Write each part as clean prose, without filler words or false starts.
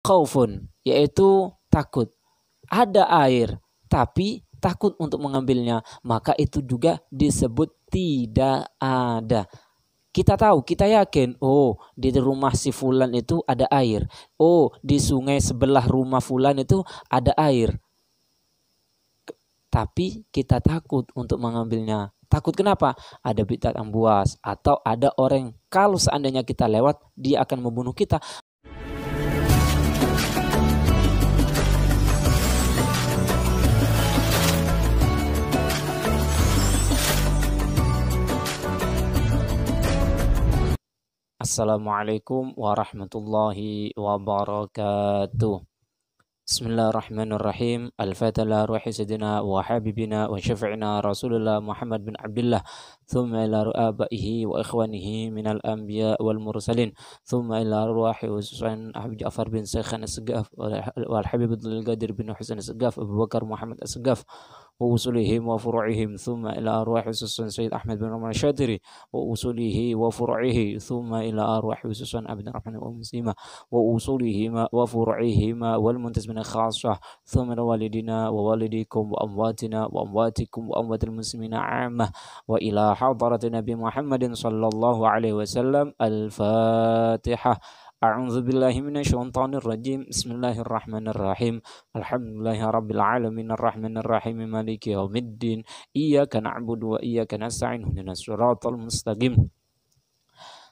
khaufun, yaitu takut. Ada air tapi takut untuk mengambilnya, maka itu juga disebut tidak ada. Kita tahu, kita yakin, oh di rumah si fulan itu ada air, oh di sungai sebelah rumah fulan itu ada air, tapi kita takut untuk mengambilnya. Takut kenapa? Ada binatang buas atau ada orang kalau seandainya kita lewat dia akan membunuh kita. Assalamualaikum warahmatullahi wabarakatuh. Bismillahirrahmanirrahim. Al-Fatiha ruhi sayyidina wa habibina wa syafi'ina Rasulullah Muhammad bin Abdullah. Thumma ila ru'abaihi wa ikhwanihi minal anbiya wal mursalin. Thumma ila ruhi Husain Ahmad Ja'far bin Saykhan As-Segaf wal Habib Abdul Qadir bin Husain As-Segaf, Abu Bakar Muhammad As-Segaf wa usulihim wa furu'ihim. Thumma ila ruhi Husain Sayyid Ahmad bin Rahman Syadiri wa usulihi wa furu'ihi. Thumma ila ruhi Husain Abdul Rahman wa Muslimah wa usulihima wa furu'ihima wal muntasib خاصة ثم والدنا ووالديكم وأمواتنا وأمواتكم وأموات المسلمين عامة وإلى حضرة نبي محمد صلى الله عليه وسلم. الفاتحة. أعوذ بالله من الشيطان الرجيم. بسم الله الرحمن الرحيم. الحمد لله رب العالمين الرحمن الرحيم مالك يوم الدين. إياك نعبد وإياك نستعين اهدنا الصراط المستقيم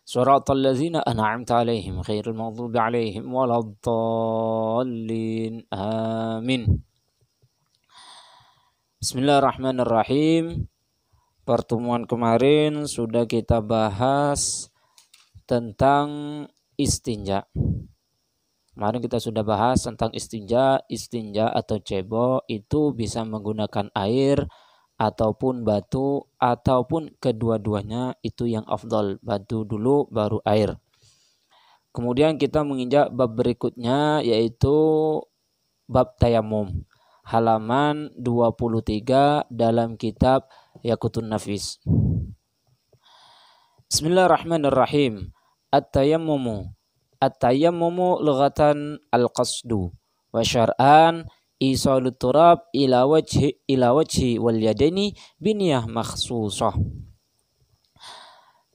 صراط الذين أنعمت عليهم غير المغضوب عليهم ولا الضالين آمين. Bismillahirrahmanirrahim. Pertemuan kemarin sudah kita bahas tentang istinja. Kemarin kita sudah bahas tentang istinja. Istinja atau cebo itu bisa menggunakan air ataupun batu ataupun kedua-duanya, itu yang afdal, batu dulu baru air. Kemudian kita menginjak bab berikutnya yaitu bab tayamum, halaman 23 dalam kitab Yaqutun Nafis. Bismillahirrahmanirrahim. At-tayammumu lughatan al-qasdu wa syar'an isalut turab ila wajhi wal yadaini biniyah makhsusah.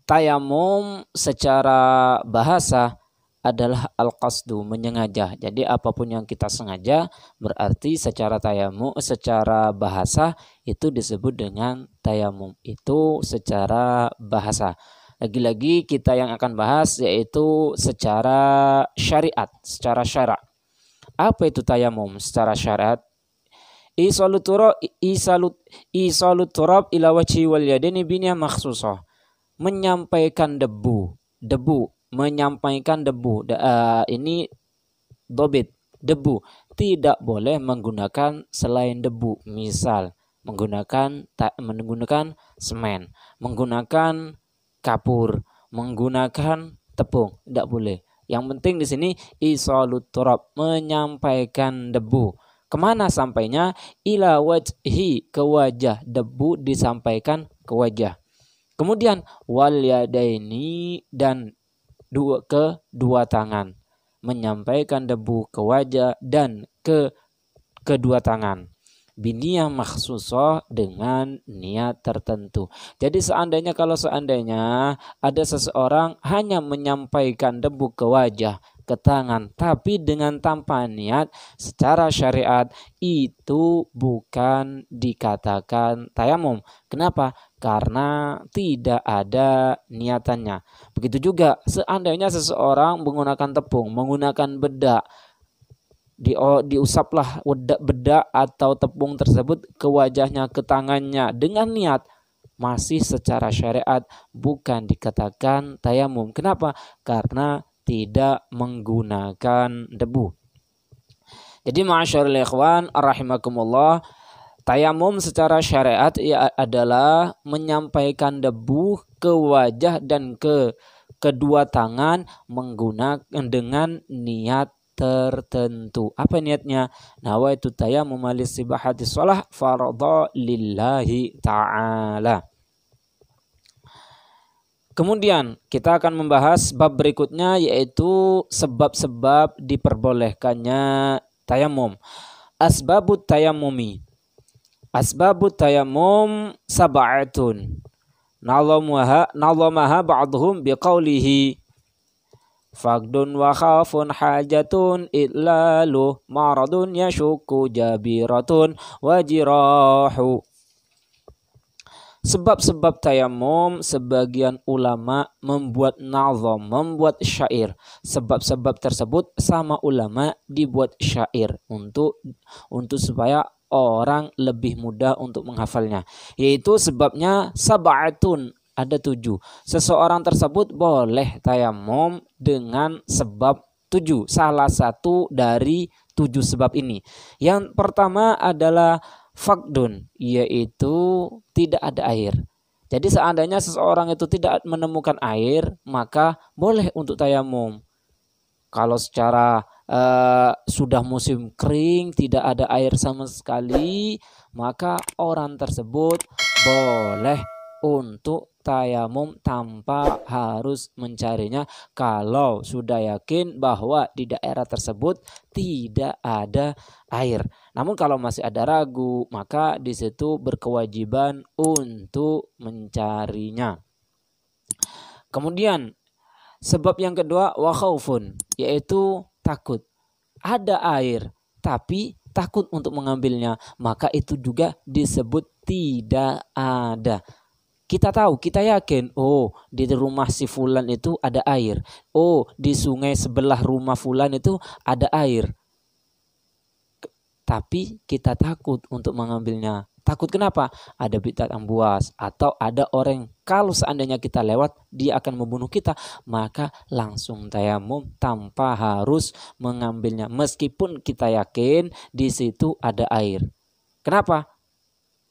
Tayamum secara bahasa adalah al-qasdu, menyengaja. Jadi apapun yang kita sengaja berarti secara tayamum, secara bahasa itu disebut dengan tayamum. Itu secara bahasa. Lagi-lagi kita yang akan bahas yaitu secara syariat, secara syarak. Apa itu tayamum secara syariat? Isalut turab ila wajhi wal yadaini biniyah makhsusah. Menyampaikan debu, menyampaikan debu. Ini dobit, debu. Tidak boleh menggunakan selain debu. Misal menggunakan semen, menggunakan kapur, menggunakan tepung, tidak boleh. Yang penting di sini isalut turab, menyampaikan debu. Kemana sampainya? Ila wajhi, ke wajah. Debu disampaikan ke wajah. Kemudian wal yadaini, dan kedua tangan. Menyampaikan debu ke wajah dan ke kedua tangan. Biniyah makhsusah, dengan niat tertentu. Jadi seandainya ada seseorang hanya menyampaikan debu ke wajah, ke tangan, tapi dengan tanpa niat, secara syariat itu bukan dikatakan tayamum. Kenapa? Karena tidak ada niatannya. Begitu juga seandainya seseorang menggunakan tepung, menggunakan bedak, diusaplah bedak atau tepung tersebut ke wajahnya, ke tangannya dengan niat, masih secara syariat bukan dikatakan tayamum. Kenapa? Karena tidak menggunakan debu. Jadi ma'asyarul ikhwan rahimakumullah, tayamum secara syariat adalah menyampaikan debu ke wajah dan ke kedua tangan menggunakan dengan niat tertentu. Apa niatnya? Nawaitu tayammum lisibahati shalah fardha lillahi ta'ala. Kemudian kita akan membahas bab berikutnya, yaitu sebab-sebab diperbolehkannya tayamum. Asbabut tayamumi. Asbabut tayamum sab'atun. Nazamaha ba'dhum biqaulihi faqdun wa khafun hajatun idlalu maradun yashukku jabiratun wajirahu. Sebab-sebab tayamum, sebagian ulama membuat nazam, membuat syair. Sebab-sebab tersebut sama ulama dibuat syair untuk supaya orang lebih mudah untuk menghafalnya. Yaitu sebabnya sab'atun, ada 7. Seseorang tersebut boleh tayamum dengan sebab 7. Salah satu dari 7 sebab ini. Yang pertama adalah faqdun, yaitu tidak ada air. Jadi seandainya seseorang itu tidak menemukan air, maka boleh untuk tayamum. Kalau secara sudah musim kering, tidak ada air sama sekali, maka orang tersebut boleh untuk tayamum tanpa harus mencarinya kalau sudah yakin bahwa di daerah tersebut tidak ada air. Namun kalau masih ada ragu, maka di situ berkewajiban untuk mencarinya. Kemudian sebab yang kedua wa khaufun, yaitu takut. Ada air tapi takut untuk mengambilnya, maka itu juga disebut tidak ada. Kita tahu, kita yakin, oh di rumah si fulan itu ada air. Oh di sungai sebelah rumah fulan itu ada air. Tapi kita takut untuk mengambilnya. Takut kenapa? Ada binatang buas atau ada orang, kalau seandainya kita lewat dia akan membunuh kita, maka langsung tayamum tanpa harus mengambilnya meskipun kita yakin di situ ada air. Kenapa?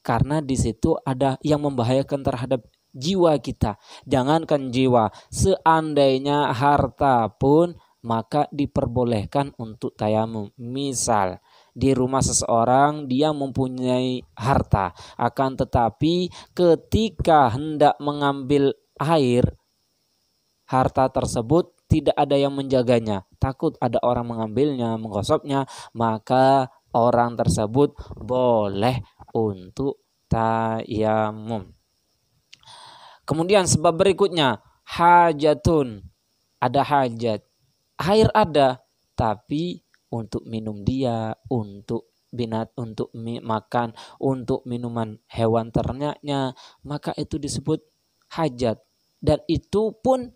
Karena di situ ada yang membahayakan terhadap jiwa kita. Jangankan jiwa, seandainya harta pun maka diperbolehkan untuk tayamum. Misal di rumah seseorang dia mempunyai harta, akan tetapi ketika hendak mengambil air, harta tersebut tidak ada yang menjaganya, takut ada orang mengambilnya, menggosoknya, maka orang tersebut boleh untuk tayamum. Kemudian sebab berikutnya hajatun, ada hajat. Air ada, tapi untuk minum dia, untuk untuk makan, untuk minuman hewan ternaknya, maka itu disebut hajat. Dan itu pun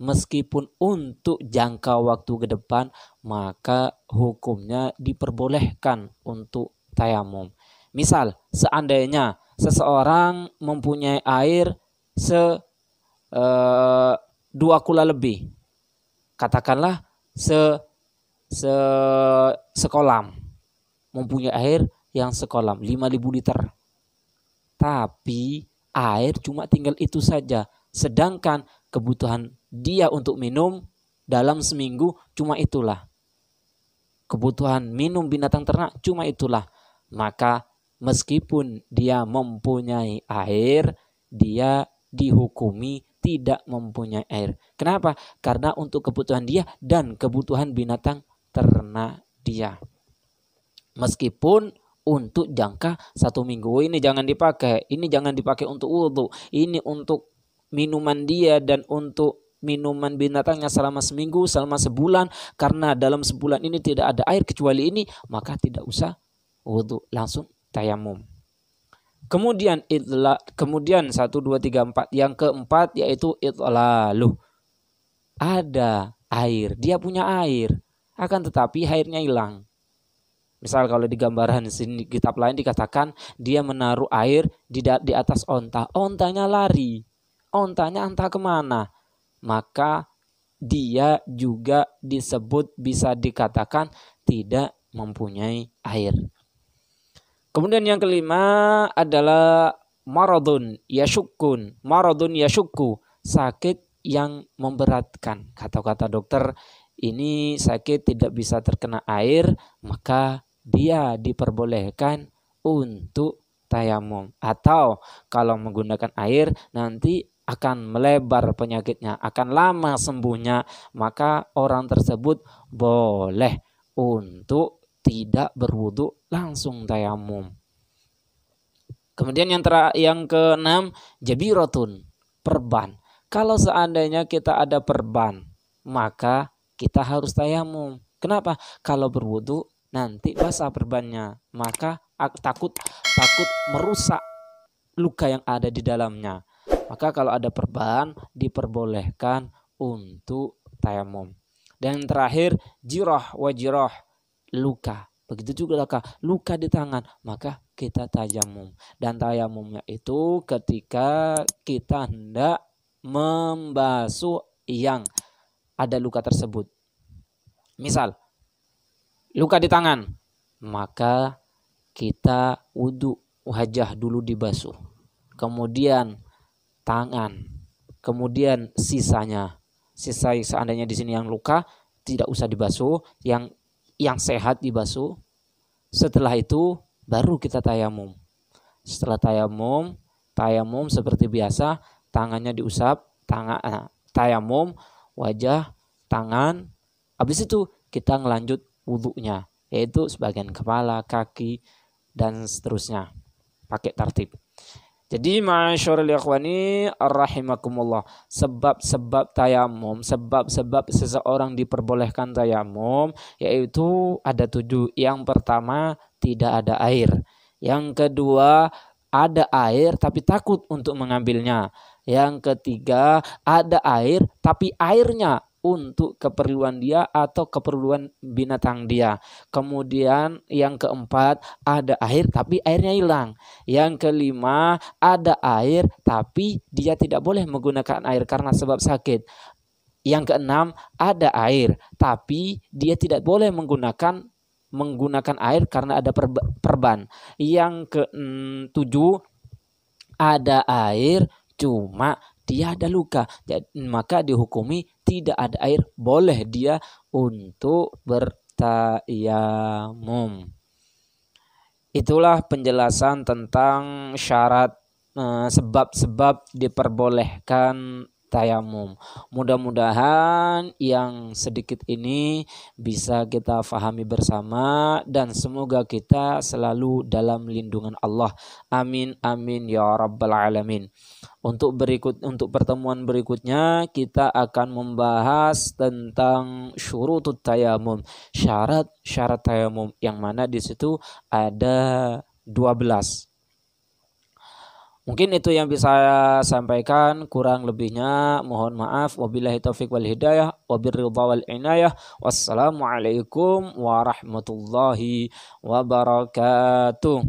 meskipun untuk jangka waktu ke depan, maka hukumnya diperbolehkan untuk tayamum. Misal, seandainya seseorang mempunyai air 2 kula lebih, katakanlah sekolam, mempunyai air yang sekolam 5.000 liter, tapi air cuma tinggal itu saja, sedangkan kebutuhan dia untuk minum dalam seminggu cuma itulah, kebutuhan minum binatang ternak cuma itulah, maka meskipun dia mempunyai air, dia dihukumi tidak mempunyai air. Kenapa? Karena untuk kebutuhan dia dan kebutuhan binatang ternak dia. Meskipun untuk jangka 1 minggu, ini jangan dipakai. Ini jangan dipakai untuk wudhu. Ini untuk minuman dia dan untuk minuman binatangnya selama seminggu, selama sebulan. Karena dalam sebulan ini tidak ada air kecuali ini, maka tidak usah wudhu, langsung tayamum. Kemudian 1, 2, 3, 4. Yang keempat yaitu idlalu. Ada air, dia punya air, akan tetapi airnya hilang. Misal kalau di gambaran sini kitab lain dikatakan dia menaruh air di atas onta, ontanya lari, ontanya entah kemana, maka dia juga disebut, bisa dikatakan tidak mempunyai air. Kemudian yang kelima adalah maradun yashukku, sakit yang memberatkan. Kata-kata dokter, ini sakit tidak bisa terkena air, maka dia diperbolehkan untuk tayamum. Atau kalau menggunakan air, nanti akan melebar penyakitnya, akan lama sembuhnya, maka orang tersebut boleh untuk tidak berwudu, langsung tayamum. Kemudian yang keenam, jabiratun, perban. Kalau seandainya kita ada perban, maka kita harus tayamum. Kenapa? Kalau berwudu nanti basah perbannya, maka takut merusak luka yang ada di dalamnya. Maka kalau ada perban diperbolehkan untuk tayamum. Dan terakhir, jirah wa jirah, luka. Begitu juga luka di tangan, maka kita tayamum. Dan tayamumnya itu ketika kita hendak membasuh yang ada luka tersebut. Misal luka di tangan, maka kita wudu, wajah dulu dibasuh, kemudian tangan, kemudian sisa seandainya di sini yang luka tidak usah dibasuh, yang sehat dibasuh. Setelah itu baru kita tayamum. Setelah tayamum seperti biasa, tangannya diusap, tayamum, wajah, tangan. Habis itu kita ngelanjut wudunya, yaitu sebagian kepala, kaki, dan seterusnya. Pakai tertib. Jadi ma'asyiral ikhwani rahimakumullah, sebab-sebab tayamum, sebab-sebab seseorang diperbolehkan tayamum yaitu ada 7. Yang pertama, tidak ada air. Yang kedua, ada air tapi takut untuk mengambilnya. Yang ketiga, ada air tapi airnya untuk keperluan dia atau keperluan binatang dia. Kemudian yang keempat, ada air tapi airnya hilang. Yang kelima, ada air tapi dia tidak boleh menggunakan air karena sebab sakit. Yang keenam, ada air tapi dia tidak boleh menggunakan air karena ada perban. Yang ketujuh, ada air cuma dia ada luka, maka dihukumi tidak ada air, boleh dia untuk bertayamum. Itulah penjelasan tentang syarat sebab-sebab diperbolehkan tayamum. Mudah-mudahan yang sedikit ini bisa kita fahami bersama dan semoga kita selalu dalam lindungan Allah. Amin amin ya rabbal alamin. Untuk pertemuan berikutnya kita akan membahas tentang syurutut tayamum, syarat tayamum, yang mana di situ ada 12. Mungkin itu yang bisa saya sampaikan, kurang lebihnya mohon maaf. Wabillahi taufiq wal hidayah, wabirridha wal inayah. Wassalamualaikum warahmatullahi wabarakatuh.